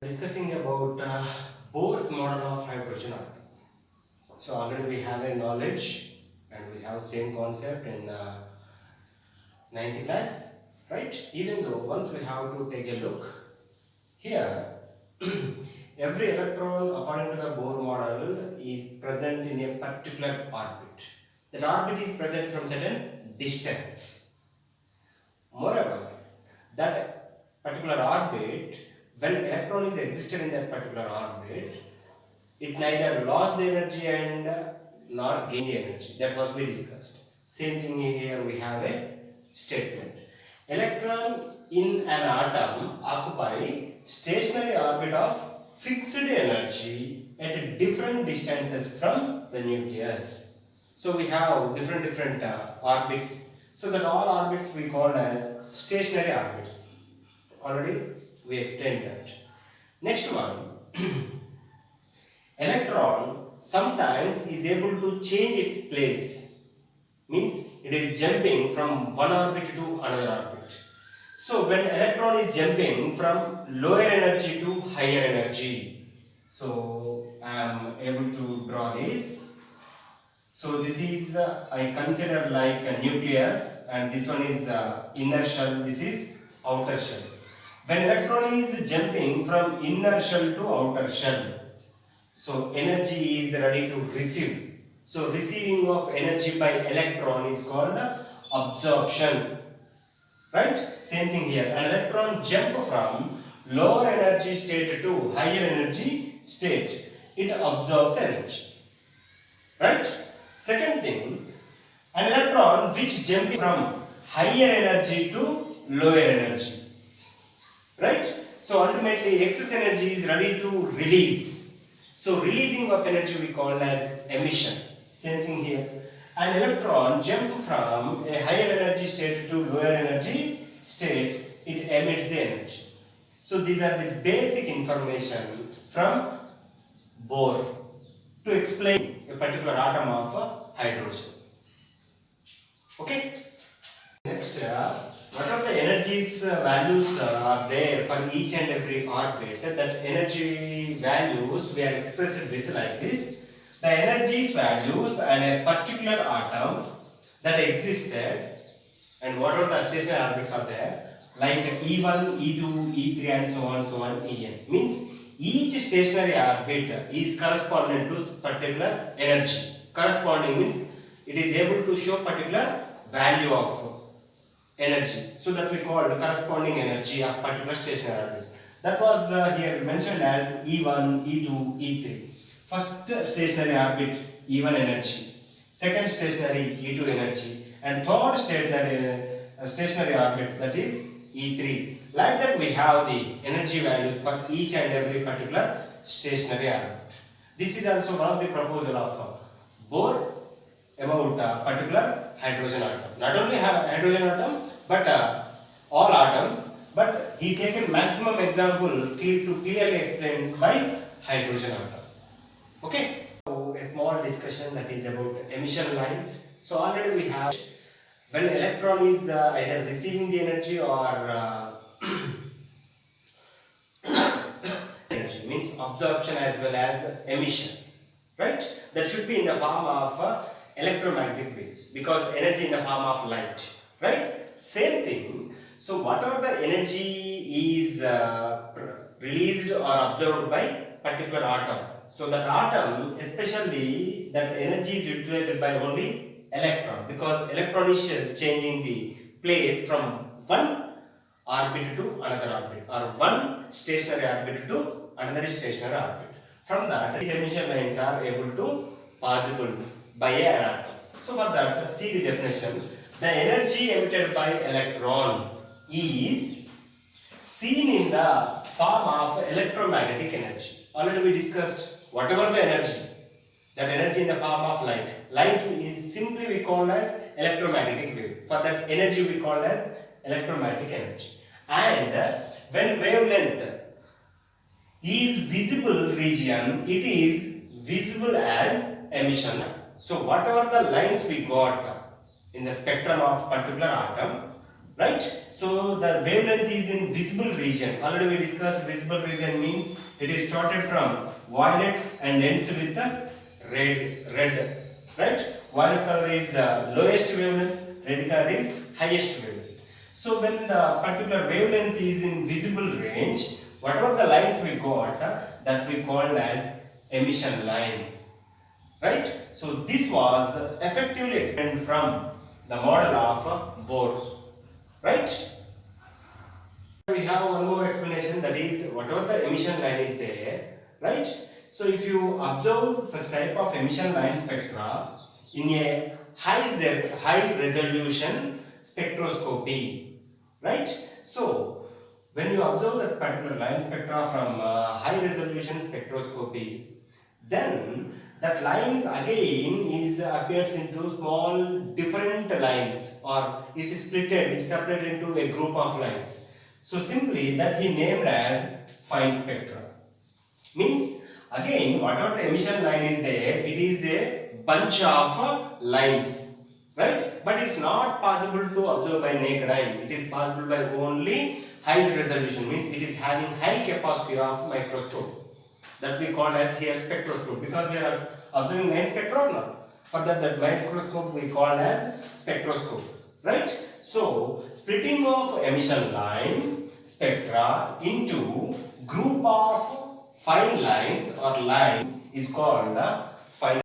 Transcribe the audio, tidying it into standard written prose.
Discussing about Bohr's model of hydrogen atom. So already we have a knowledge and we have same concept in ninth class, right? Even though once we have to take a look here, every electron according to the Bohr model is present in a particular orbit. That orbit is present from certain distance. Moreover, that particular orbit, when electron is existed in that particular orbit, it neither lost the energy and nor gained the energy. That was we discussed. Same thing here we have a statement. Electron in an atom occupy stationary orbit of fixed energy at different distances from the nucleus. So we have different orbits. So that all orbits we call as stationary orbits. Already we explained that. Next one. Electron sometimes is able to change its place, means it is jumping from one orbit to another orbit. So when electron is jumping from lower energy to higher energy, so I am able to draw this. So this is I consider like a nucleus, and this one is inner shell, this is outer shell. When electron is jumping from inner shell to outer shell, so energy is ready to receive. So receiving of energy by electron is called absorption. Right? Same thing here. An electron jump from lower energy state to higher energy state. It absorbs energy. Right? Second thing, an electron which jump from higher energy to lower energy. Right? So ultimately excess energy is ready to release. So releasing of energy we call as emission. Same thing here. An electron jump from a higher energy state to lower energy state, it emits the energy. So these are the basic information from Bohr to explain a particular atom of hydrogen. Okay? Next, what are the energies values are there for each and every orbit? That energy values we are expressed with like this. The energies values and a particular atom that existed, and what are the stationary orbits are there, like E1, E2, E3 and so on En. Means each stationary orbit is corresponding to particular energy. Corresponding means it is able to show particular value of energy. So that we call the corresponding energy of particular stationary orbit. That was here mentioned as E1, E2, E3. First stationary orbit E1 energy, second stationary E2 energy, and third stationary orbit, that is E3. Like that we have the energy values for each and every particular stationary orbit. This is also one of the proposal of Bohr about particular hydrogen atom. Not only have hydrogen atom, but all atoms. But he taken maximum example to clearly explain by hydrogen atom. Okay. So a small discussion that is about emission lines. So already we have when electron is either receiving the energy or energy, means absorption as well as emission, right? That should be in the form of electromagnetic waves, because energy in the form of light, right? Same thing. So whatever the energy is released or absorbed by particular atom, so that atom, especially that energy is utilized by only electron, because electron is changing the place from one orbit to another orbit, or one stationary orbit to another stationary orbit. From that, these emission lines are able to possible by an atom. So for that, see the definition. The energy emitted by electron is seen in the form of electromagnetic energy. Already we discussed whatever the energy, that energy in the form of light. Light is simply we call as electromagnetic wave. For that energy we call as electromagnetic energy. And when wavelength is visible region, it is visible as emission. So whatever the lines we got in the spectrum of particular atom, right? So the wavelength is in visible region. Already we discussed visible region means it is started from violet and ends with the red, right? Violet color is the lowest wavelength, red color is highest wavelength. So when the particular wavelength is in visible range, whatever the lines we got, that we called as emission line, right? So this was effectively explained from the model of Bohr, right? We have one more explanation, that is whatever the emission line is there, right? So if you observe such type of emission line spectra in a high resolution spectroscopy, right? So when you observe that particular line spectra from high resolution spectroscopy, then that lines again is appears into small different lines, or it is splitted, it's separated into a group of lines. So simply that he named as fine spectra. Means again whatever the emission line is there, it is a bunch of lines, right? But it's not possible to observe by naked eye. It is possible by only high resolution, means it is having high capacity of microscope, that we call as here spectroscope, because we are observing line spectrum now. For that microscope we call as spectroscope, right? So splitting of emission line spectra into group of fine lines or lines is called